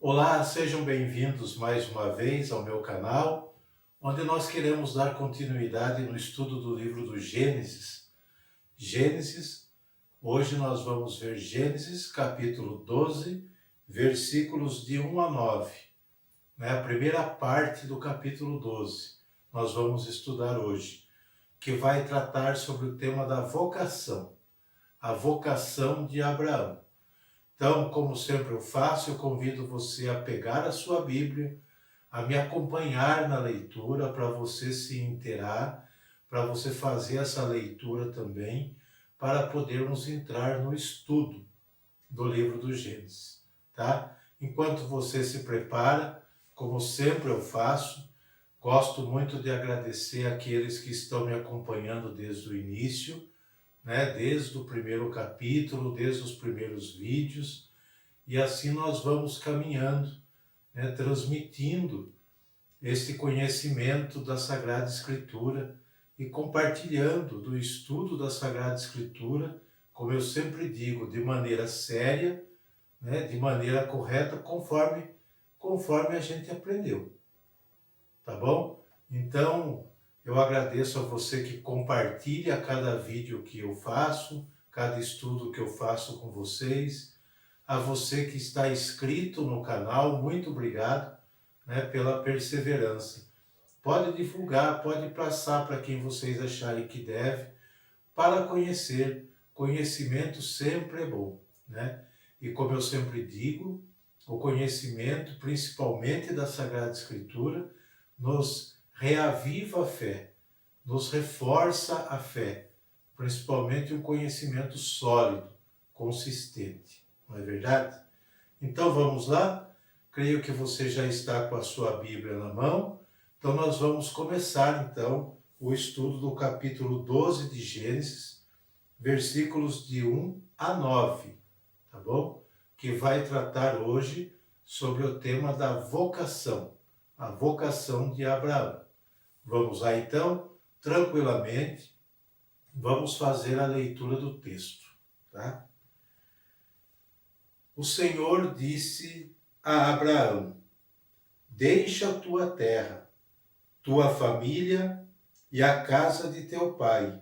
Olá, sejam bem-vindos mais uma vez ao meu canal, onde nós queremos dar continuidade no estudo do livro do Gênesis. Hoje nós vamos ver Gênesis capítulo 12, versículos de 1 a 9. A primeira parte do capítulo 12, nós vamos estudar hoje, que vai tratar sobre o tema da vocação, a vocação de Abraão. Então, como sempre eu faço, eu convido você a pegar a sua Bíblia, a me acompanhar na leitura, para você se inteirar, para você fazer essa leitura também, para podermos entrar no estudo do livro do Gênesis, tá? Enquanto você se prepara, como sempre eu faço, gosto muito de agradecer aqueles que estão me acompanhando desde o início, desde o primeiro capítulo, desde os primeiros vídeos, e assim nós vamos caminhando, transmitindo este conhecimento da Sagrada Escritura e compartilhando do estudo da Sagrada Escritura, como eu sempre digo, de maneira séria, de maneira correta, conforme a gente aprendeu, tá bom? Então, eu agradeço a você que compartilha cada vídeo que eu faço, cada estudo que eu faço com vocês. A você que está inscrito no canal, muito obrigado, pela perseverança. Pode divulgar, pode passar para quem vocês acharem que deve, para conhecer. Conhecimento sempre é bom, E como eu sempre digo, o conhecimento, principalmente da Sagrada Escritura, nos reaviva a fé, nos reforça a fé, principalmente um conhecimento sólido, consistente, não é verdade? Então vamos lá? Creio que você já está com a sua Bíblia na mão, então nós vamos começar então o estudo do capítulo 12 de Gênesis, versículos de 1 a 9, tá bom? Que vai tratar hoje sobre o tema da vocação, a vocação de Abraão. Vamos lá então, tranquilamente, vamos fazer a leitura do texto, tá? O Senhor disse a Abraão: deixa a tua terra, tua família e a casa de teu pai,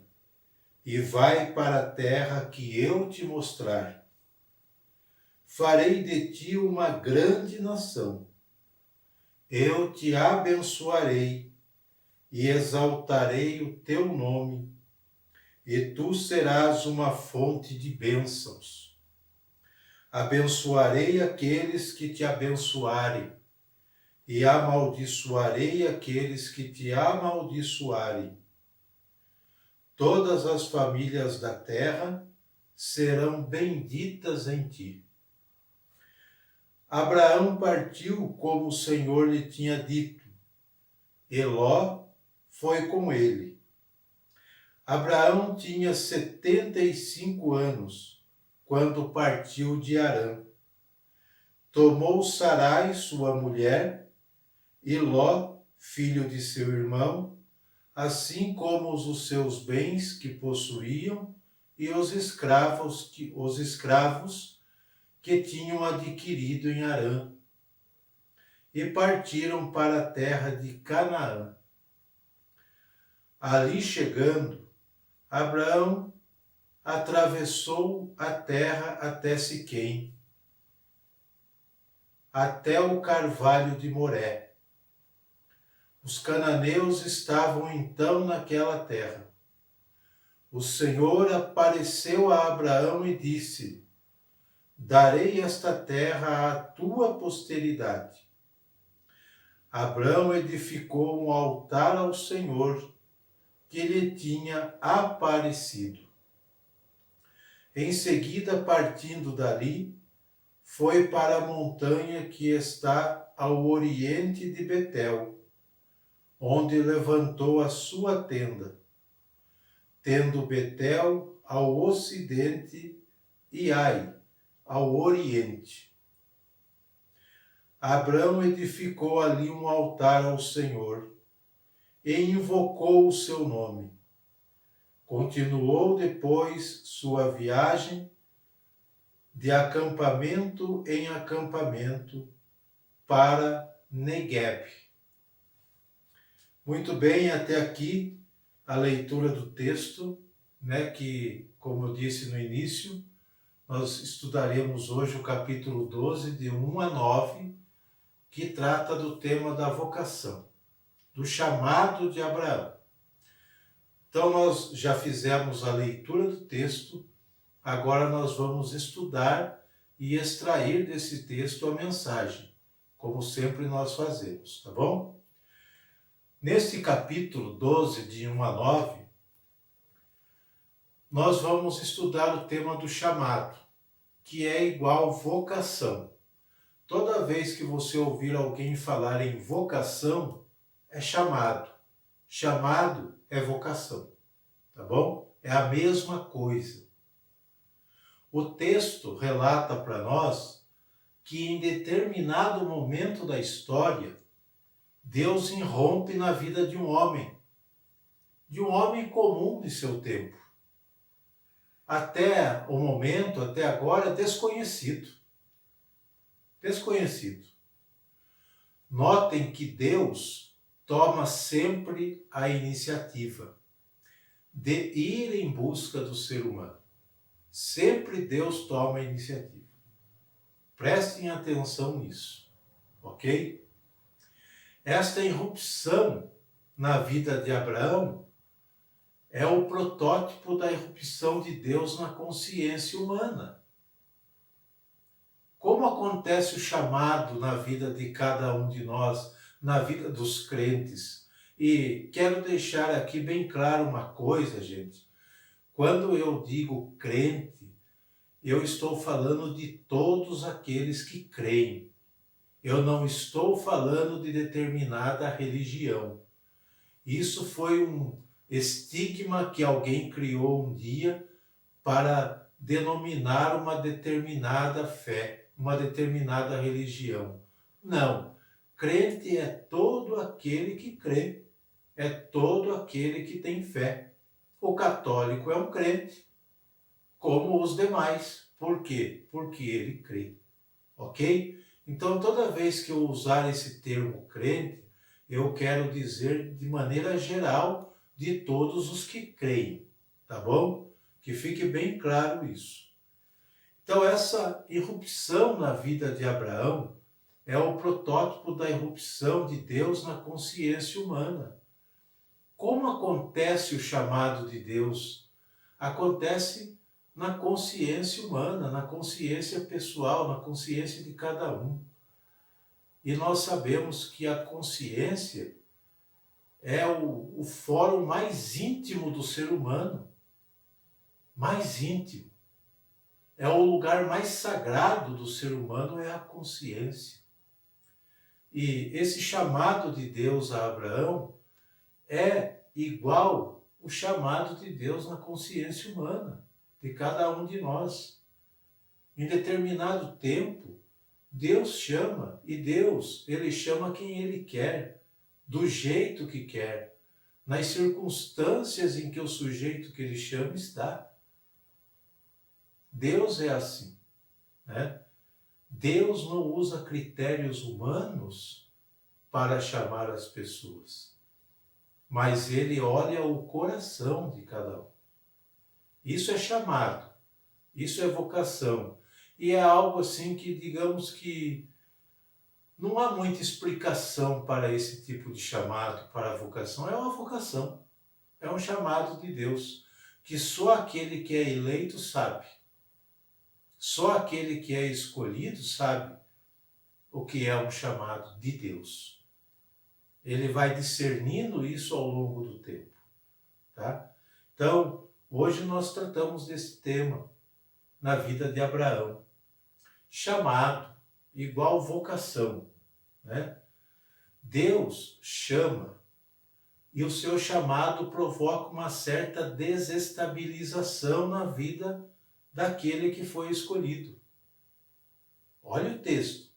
e vai para a terra que eu te mostrar. Farei de ti uma grande nação. Eu te abençoarei e exaltarei o teu nome, e tu serás uma fonte de bênçãos. Abençoarei aqueles que te abençoarem, e amaldiçoarei aqueles que te amaldiçoarem. Todas as famílias da terra serão benditas em ti. Abraão partiu como o Senhor lhe tinha dito, e Ló foi com ele. Abraão tinha 75 anos, quando partiu de Harã. Tomou Sarai, sua mulher, e Ló, filho de seu irmão, assim como os seus bens que possuíam e os escravos que tinham adquirido em Harã, e partiram para a terra de Canaã. Ali chegando, Abraão atravessou a terra até Siquém, até o carvalho de Moré. Os cananeus estavam então naquela terra. O Senhor apareceu a Abraão e disse: darei esta terra à tua posteridade. Abraão edificou um altar ao Senhor, que lhe tinha aparecido. Em seguida, partindo dali, foi para a montanha que está ao oriente de Betel, onde levantou a sua tenda, tendo Betel ao ocidente e Ai ao oriente. Abraão edificou ali um altar ao Senhor e invocou o seu nome. Continuou depois sua viagem de acampamento em acampamento para Negueb. Muito bem, até aqui a leitura do texto, né, que, como eu disse no início, nós estudaremos hoje o capítulo 12, de 1 a 9, que trata do tema da vocação, do chamado de Abraão. Então, nós já fizemos a leitura do texto, agora nós vamos estudar e extrair desse texto a mensagem, como sempre nós fazemos, tá bom? Neste capítulo 12, de 1 a 9, nós vamos estudar o tema do chamado, que é igual vocação. Toda vez que você ouvir alguém falar em vocação, é chamado. Chamado é vocação, tá bom? É a mesma coisa. O texto relata para nós que em determinado momento da história, Deus irrompe na vida de um homem comum de seu tempo. Até o momento, até agora, desconhecido. Desconhecido. Notem que Deus toma sempre a iniciativa de ir em busca do ser humano. Sempre Deus toma a iniciativa. Prestem atenção nisso, ok? Esta irrupção na vida de Abraão é o protótipo da irrupção de Deus na consciência humana. Como acontece o chamado na vida de cada um de nós, na vida dos crentes? E quero deixar aqui bem claro uma coisa, gente. Quando eu digo crente, eu estou falando de todos aqueles que creem. Eu não estou falando de determinada religião. Isso foi um estigma que alguém criou um dia para denominar uma determinada fé, uma determinada religião. Não. Crente é todo aquele que crê. É todo aquele que tem fé. O católico é um crente, como os demais. Por quê? Porque ele crê. Ok? Então, toda vez que eu usar esse termo crente, eu quero dizer de maneira geral de todos os que creem, tá bom? Que fique bem claro isso. Então, essa irrupção na vida de Abraão é o protótipo da irrupção de Deus na consciência humana. Como acontece o chamado de Deus? Acontece na consciência humana, na consciência pessoal, na consciência de cada um. E nós sabemos que a consciência é o fórum mais íntimo do ser humano. Mais íntimo. É o lugar mais sagrado do ser humano, é a consciência. E esse chamado de Deus a Abraão é igual o chamado de Deus na consciência humana, de cada um de nós. Em determinado tempo, Deus chama, e Deus, Ele chama quem Ele quer, do jeito que quer, nas circunstâncias em que o sujeito que Ele chama está. Deus é assim, né? Deus não usa critérios humanos para chamar as pessoas, mas Ele olha o coração de cada um. Isso é chamado, isso é vocação. E é algo assim que, digamos que, não há muita explicação para esse tipo de chamado, para a vocação. É uma vocação, é um chamado de Deus, que só aquele que é eleito sabe. Só aquele que é escolhido sabe o que é um chamado de Deus. Ele vai discernindo isso ao longo do tempo, tá? Então, hoje nós tratamos desse tema na vida de Abraão. Chamado, igual vocação, né? Deus chama e o seu chamado provoca uma certa desestabilização na vida daquele que foi escolhido. Olha o texto.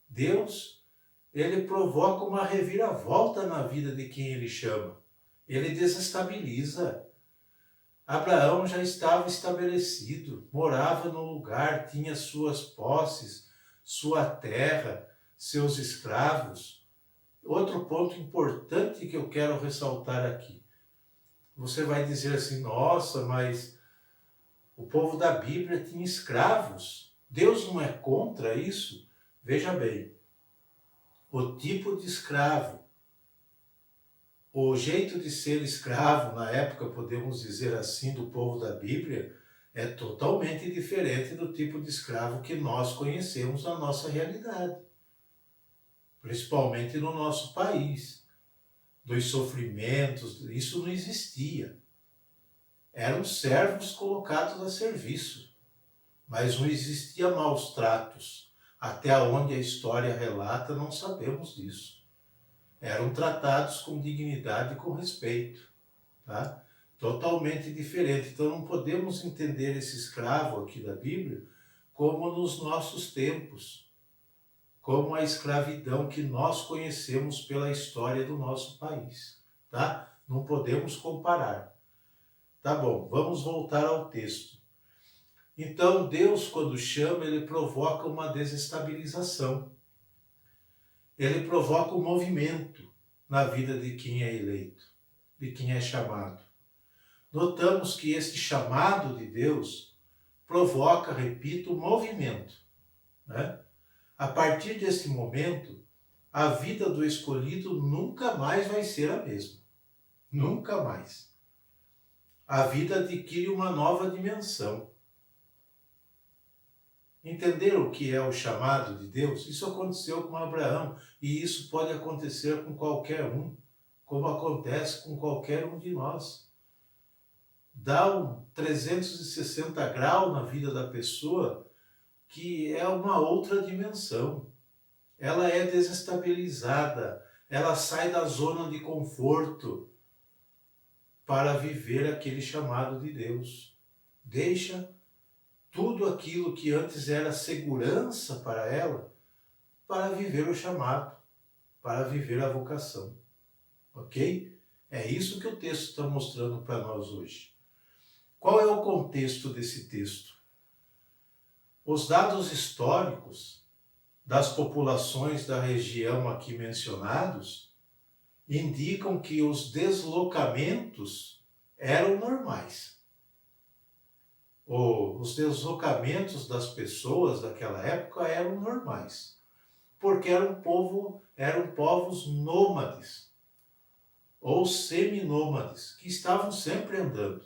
Deus, ele provoca uma reviravolta na vida de quem ele chama. Ele desestabiliza. Abraão já estava estabelecido, morava no lugar, tinha suas posses, sua terra, seus escravos. Outro ponto importante que eu quero ressaltar aqui. Você vai dizer assim, nossa, mas o povo da Bíblia tinha escravos. Deus não é contra isso? Veja bem, o tipo de escravo, o jeito de ser escravo na época, podemos dizer assim, do povo da Bíblia, é totalmente diferente do tipo de escravo que nós conhecemos na nossa realidade, principalmente no nosso país. Dos sofrimentos, isso não existia. Eram servos colocados a serviço, mas não existia maus tratos. Até onde a história relata, não sabemos disso. Eram tratados com dignidade e com respeito, tá? Totalmente diferente. Então não podemos entender esse escravo aqui da Bíblia como nos nossos tempos, como a escravidão que nós conhecemos pela história do nosso país, tá? Não podemos comparar. Tá bom, vamos voltar ao texto. Então, Deus, quando chama, ele provoca uma desestabilização. Ele provoca um movimento na vida de quem é eleito, de quem é chamado. Notamos que este chamado de Deus provoca, repito, um movimento, né? A partir desse momento, a vida do escolhido nunca mais vai ser a mesma. Nunca mais. A vida adquire uma nova dimensão. Entenderam o que é o chamado de Deus? Isso aconteceu com Abraão e isso pode acontecer com qualquer um, como acontece com qualquer um de nós. Dá um 360 graus na vida da pessoa que é uma outra dimensão. Ela é desestabilizada, ela sai da zona de conforto para viver aquele chamado de Deus. Deixa tudo aquilo que antes era segurança para ela, para viver o chamado, para viver a vocação. Ok? É isso que o texto está mostrando para nós hoje. Qual é o contexto desse texto? Os dados históricos das populações da região aqui mencionados indicam que os deslocamentos eram normais. Os deslocamentos das pessoas daquela época eram normais, porque eram povos nômades ou seminômades, que estavam sempre andando,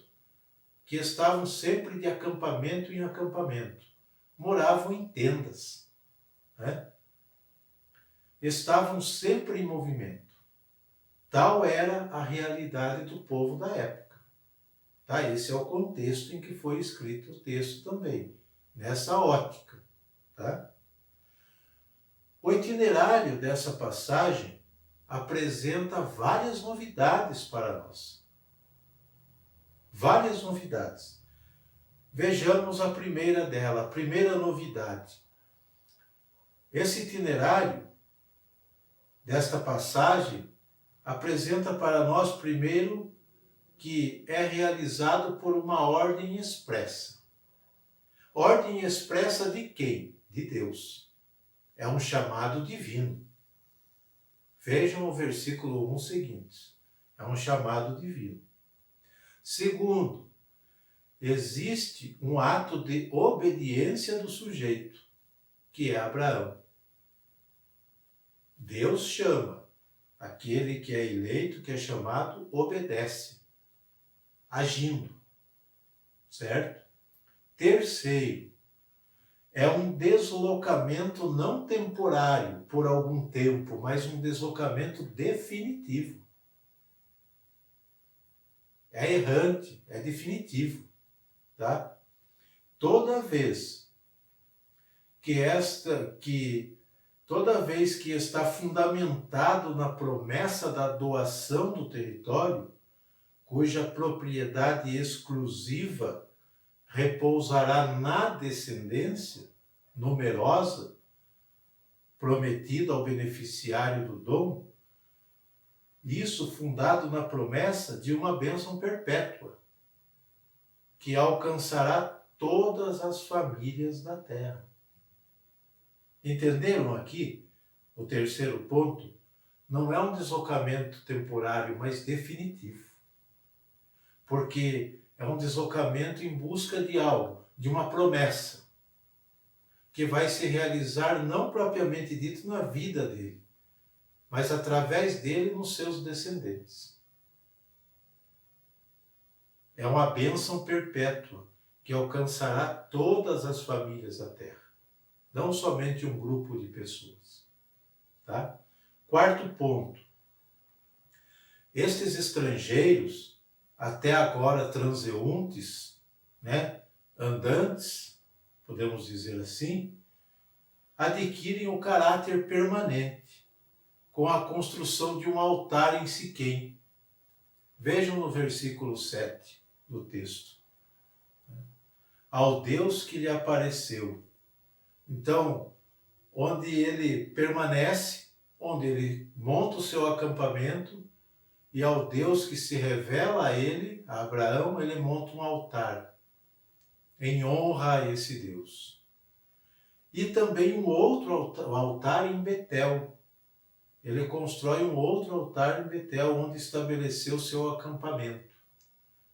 que estavam sempre de acampamento em acampamento, moravam em tendas, né? Estavam sempre em movimento. Tal era a realidade do povo da época. Tá? Esse é o contexto em que foi escrito o texto também, nessa ótica. Tá? O itinerário dessa passagem apresenta várias novidades para nós. Várias novidades. Vejamos a primeira dela, a primeira novidade. Esse itinerário desta passagem apresenta para nós, primeiro, que é realizado por uma ordem expressa. Ordem expressa de quem? De Deus. É um chamado divino. Vejam o versículo 1 seguinte. É um chamado divino. Segundo, existe um ato de obediência do sujeito, que é Abraão. Deus chama. Aquele que é eleito, que é chamado, obedece, agindo. Certo? Terceiro, é um deslocamento não temporário, por algum tempo, mas um deslocamento definitivo. É errante, é definitivo. Tá? Toda vez que está fundamentado na promessa da doação do território, cuja propriedade exclusiva repousará na descendência numerosa, prometida ao beneficiário do dom, isso fundado na promessa de uma bênção perpétua, que alcançará todas as famílias da terra. Entenderam aqui? o terceiro ponto, não é um deslocamento temporário, mas definitivo. Porque é um deslocamento em busca de algo, de uma promessa, que vai se realizar não propriamente dito na vida dele, mas através dele nos seus descendentes. É uma bênção perpétua que alcançará todas as famílias da terra, não somente um grupo de pessoas. Tá? Quarto ponto. Estes estrangeiros, até agora transeuntes, né, andantes, podemos dizer assim, adquirem o caráter permanente com a construção de um altar em Siquém. Vejam no versículo 7 do texto. Ao Deus que lhe apareceu. Então, onde ele permanece, onde ele monta o seu acampamento, e ao Deus que se revela a ele, a Abraão, ele monta um altar em honra a esse Deus. E também um outro altar em Betel. Ele constrói um outro altar em Betel, onde estabeleceu o seu acampamento.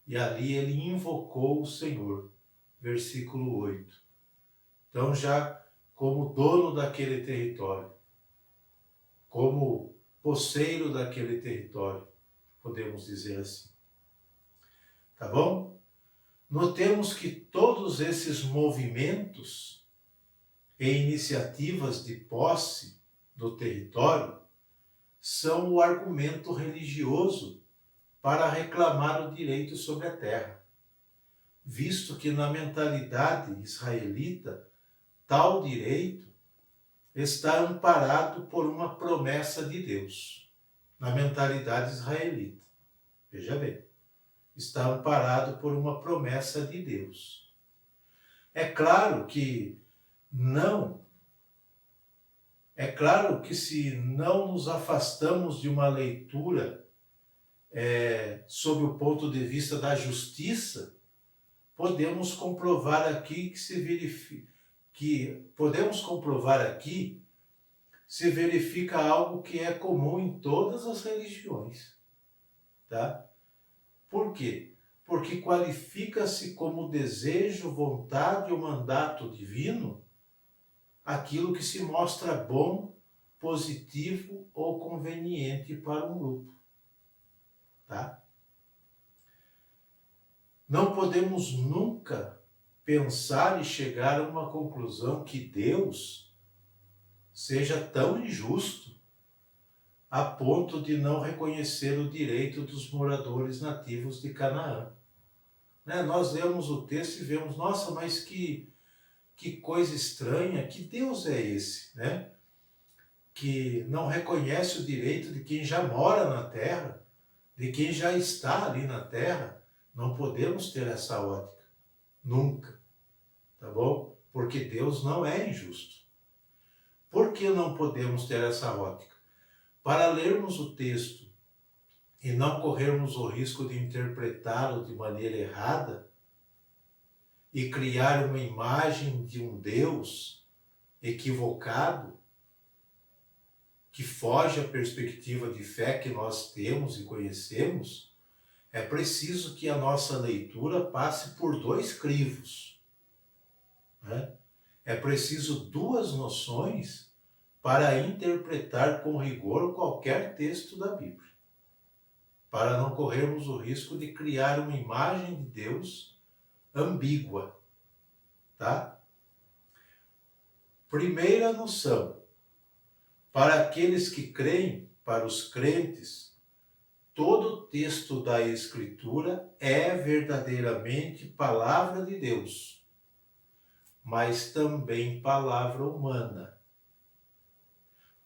E ali ele invocou o Senhor. Versículo 8. Então, já como dono daquele território, como posseiro daquele território, podemos dizer assim. Tá bom? Notemos que todos esses movimentos e iniciativas de posse do território são o argumento religioso para reclamar o direito sobre a terra, visto que na mentalidade israelita tal direito está amparado por uma promessa de Deus. Na mentalidade israelita, veja bem, está amparado por uma promessa de Deus. É claro que se não nos afastamos de uma leitura sob o ponto de vista da justiça, podemos comprovar aqui se verifica algo que é comum em todas as religiões, tá? Por quê? Porque qualifica-se como desejo, vontade ou mandato divino aquilo que se mostra bom, positivo ou conveniente para um grupo, tá? Não podemos nunca pensar e chegar a uma conclusão que Deus seja tão injusto a ponto de não reconhecer o direito dos moradores nativos de Canaã. Nós lemos o texto e vemos, nossa, mas que coisa estranha, que Deus é esse, né? Que não reconhece o direito de quem já mora na terra, de quem já está ali na terra. Não podemos ter essa ótica, nunca, tá bom? Porque Deus não é injusto. Por que não podemos ter essa ótica? Para lermos o texto e não corrermos o risco de interpretá-lo de maneira errada e criar uma imagem de um Deus equivocado, que foge à perspectiva de fé que nós temos e conhecemos, é preciso que a nossa leitura passe por dois crivos, né? É preciso duas noções para interpretar com rigor qualquer texto da Bíblia, para não corrermos o risco de criar uma imagem de Deus ambígua, tá? Primeira noção: para aqueles que creem, para os crentes, todo texto da Escritura é verdadeiramente palavra de Deus, mas também palavra humana.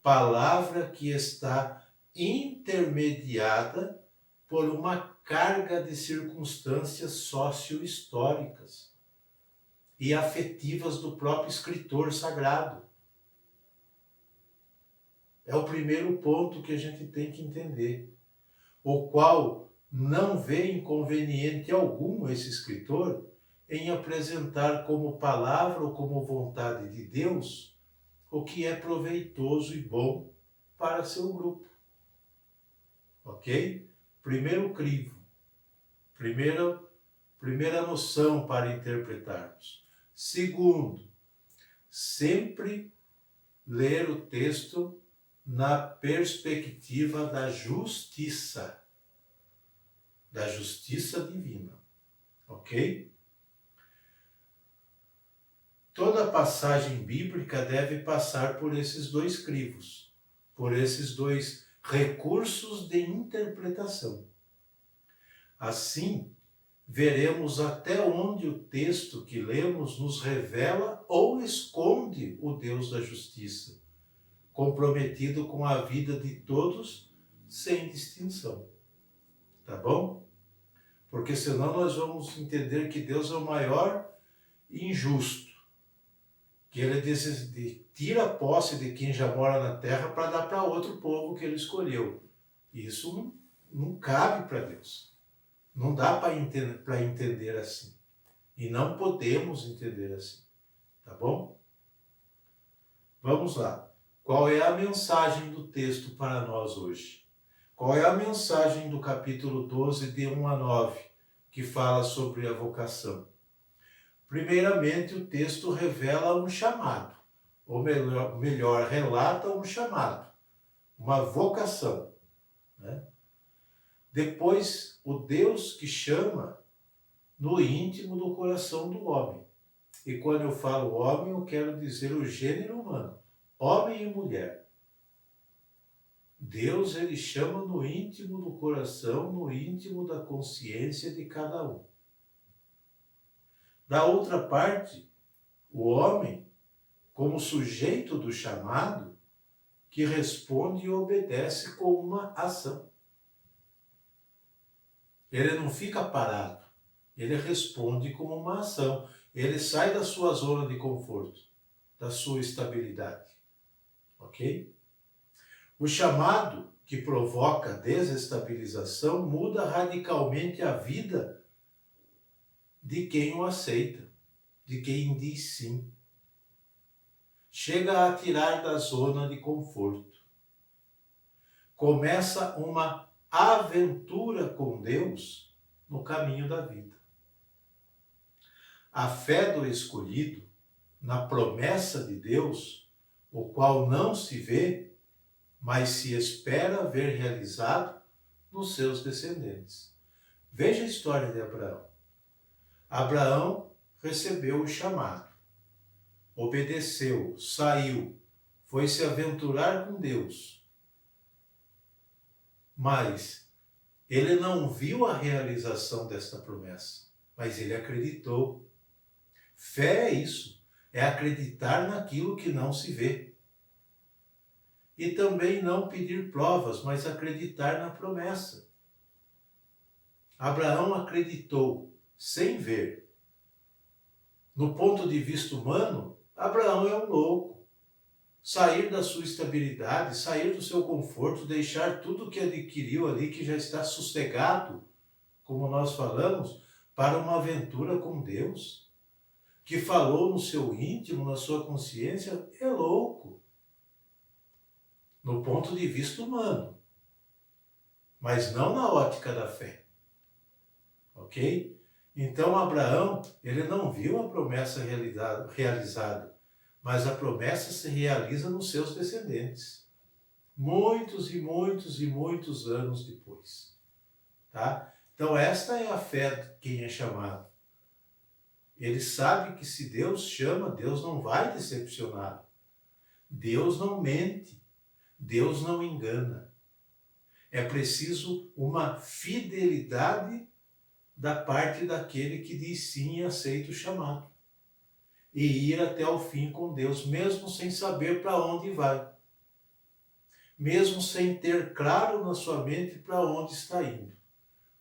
Palavra que está intermediada por uma carga de circunstâncias socio-históricas e afetivas do próprio escritor sagrado. É o primeiro ponto que a gente tem que entender, o qual não vê inconveniente algum esse escritor em apresentar como palavra ou como vontade de Deus o que é proveitoso e bom para seu grupo. Ok? Primeiro crivo. Primeira noção para interpretarmos. Segundo, sempre ler o texto na perspectiva da justiça divina, ok? Toda passagem bíblica deve passar por esses dois crivos, por esses dois recursos de interpretação. Assim, veremos até onde o texto que lemos nos revela ou esconde o Deus da justiça, comprometido com a vida de todos sem distinção. Tá bom? Porque senão nós vamos entender que Deus é o maior injusto, que ele tira a posse de quem já mora na terra para dar para outro povo que ele escolheu. Isso não cabe para Deus. Não dá para entender assim. E não podemos entender assim. Tá bom? Vamos lá. Qual é a mensagem do texto para nós hoje? Qual é a mensagem do capítulo 12, de 1 a 9, que fala sobre a vocação? Primeiramente, o texto revela um chamado, ou melhor, relata um chamado, uma vocação, né? Depois, o Deus que chama no íntimo do coração do homem. E quando eu falo homem, eu quero dizer o gênero humano, homem e mulher. Deus, ele chama no íntimo do coração, no íntimo da consciência de cada um. Da outra parte, o homem, como sujeito do chamado, que responde e obedece com uma ação. Ele não fica parado, ele responde com uma ação. Ele sai da sua zona de conforto, da sua estabilidade. Ok? O chamado que provoca desestabilização muda radicalmente a vida de quem o aceita, de quem diz sim. Chega a tirar da zona de conforto. Começa uma aventura com Deus no caminho da vida. A fé do escolhido na promessa de Deus, o qual não se vê, mas se espera ver realizado nos seus descendentes. Veja a história de Abraão. Abraão recebeu o chamado, obedeceu, saiu, foi se aventurar com Deus. Mas ele não viu a realização desta promessa, mas ele acreditou. Fé é isso, é acreditar naquilo que não se vê. E também não pedir provas, mas acreditar na promessa. Abraão acreditou sem ver. No ponto de vista humano, Abraão é um louco. Sair da sua estabilidade, sair do seu conforto, deixar tudo que adquiriu ali, que já está sossegado, como nós falamos, para uma aventura com Deus, que falou no seu íntimo, na sua consciência, é louco. No ponto de vista humano, mas não na ótica da fé. Ok? Então Abraão, ele não viu a promessa realizada, mas a promessa se realiza nos seus descendentes. Muitos e muitos e muitos anos depois. Tá? Então esta é a fé de quem é chamado. Ele sabe que se Deus chama, Deus não vai decepcionar. Deus não mente. Deus não engana. É preciso uma fidelidade da parte daquele que diz sim e aceita o chamado. E ir até o fim com Deus, mesmo sem saber para onde vai. Mesmo sem ter claro na sua mente para onde está indo.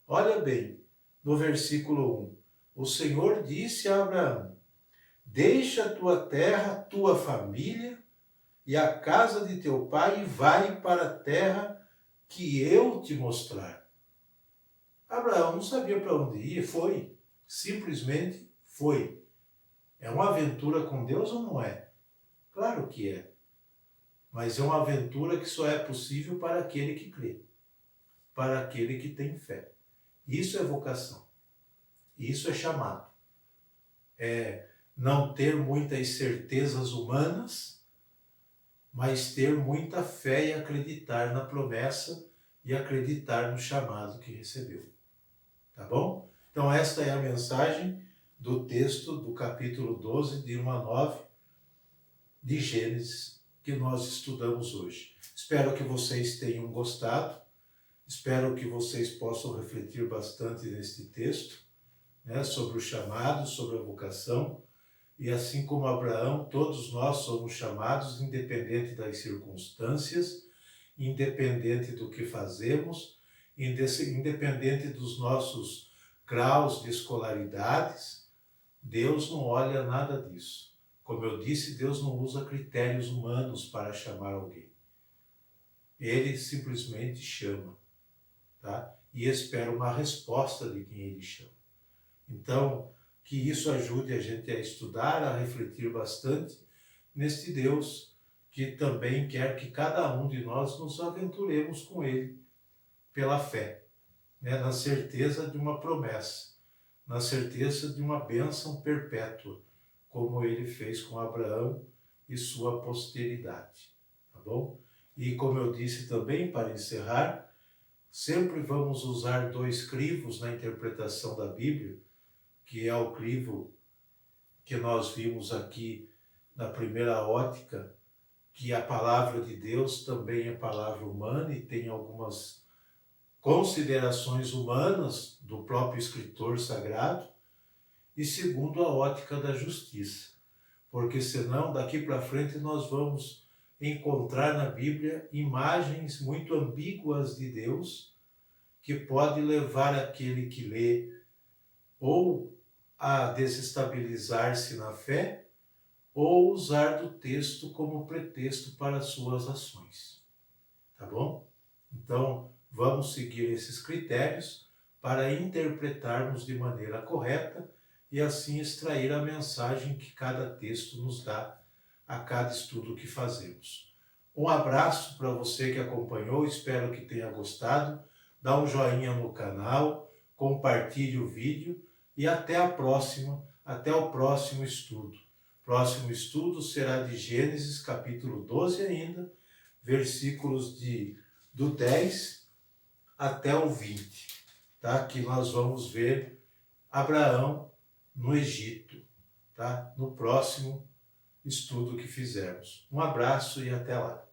Olha bem, no versículo 1. O Senhor disse a Abraão: deixa a tua terra, tua família e a casa de teu pai e vai para a terra que eu te mostrar. Abraão não sabia para onde ir, foi. Simplesmente foi. É uma aventura com Deus ou não é? Claro que é. mas é uma aventura que só é possível para aquele que crê, para aquele que tem fé. Isso é vocação, isso é chamado. É não ter muitas certezas humanas, mas ter muita fé e acreditar na promessa e acreditar no chamado que recebeu. Tá bom? Então esta é a mensagem do texto do capítulo 12, de 1 a 9, de Gênesis, que nós estudamos hoje. Espero que vocês tenham gostado, espero que vocês possam refletir bastante neste texto, né, sobre o chamado, sobre a vocação, e assim como Abraão, todos nós somos chamados, independente das circunstâncias, independente do que fazemos, independente dos nossos graus de escolaridades. Deus não olha nada disso. Como eu disse, Deus não usa critérios humanos para chamar alguém. Ele simplesmente chama, tá? E espera uma resposta de quem ele chama. Então, que isso ajude a gente a estudar, a refletir bastante neste Deus que também quer que cada um de nós nos aventuremos com ele pela fé, né? Na certeza de uma promessa, na certeza de uma bênção perpétua, como ele fez com Abraão e sua posteridade, tá bom? E como eu disse também, para encerrar, sempre vamos usar dois crivos na interpretação da Bíblia, que é o crivo que nós vimos aqui na primeira ótica, que a palavra de Deus também é palavra humana e tem algumas considerações humanas do próprio escritor sagrado, e segundo a ótica da justiça, porque senão daqui para frente nós vamos encontrar na Bíblia imagens muito ambíguas de Deus que pode levar aquele que lê ou a desestabilizar-se na fé ou usar do texto como pretexto para suas ações. Tá bom? Então, vamos seguir esses critérios para interpretarmos de maneira correta e assim extrair a mensagem que cada texto nos dá a cada estudo que fazemos. Um abraço para você que acompanhou, espero que tenha gostado. Dá um joinha no canal, compartilhe o vídeo e até a próxima, até o próximo estudo. Próximo estudo será de Gênesis capítulo 12 ainda, versículos do 10 até o 20, tá? Que nós vamos ver Abraão no Egito, tá? No próximo estudo que fizermos. Um abraço e até lá.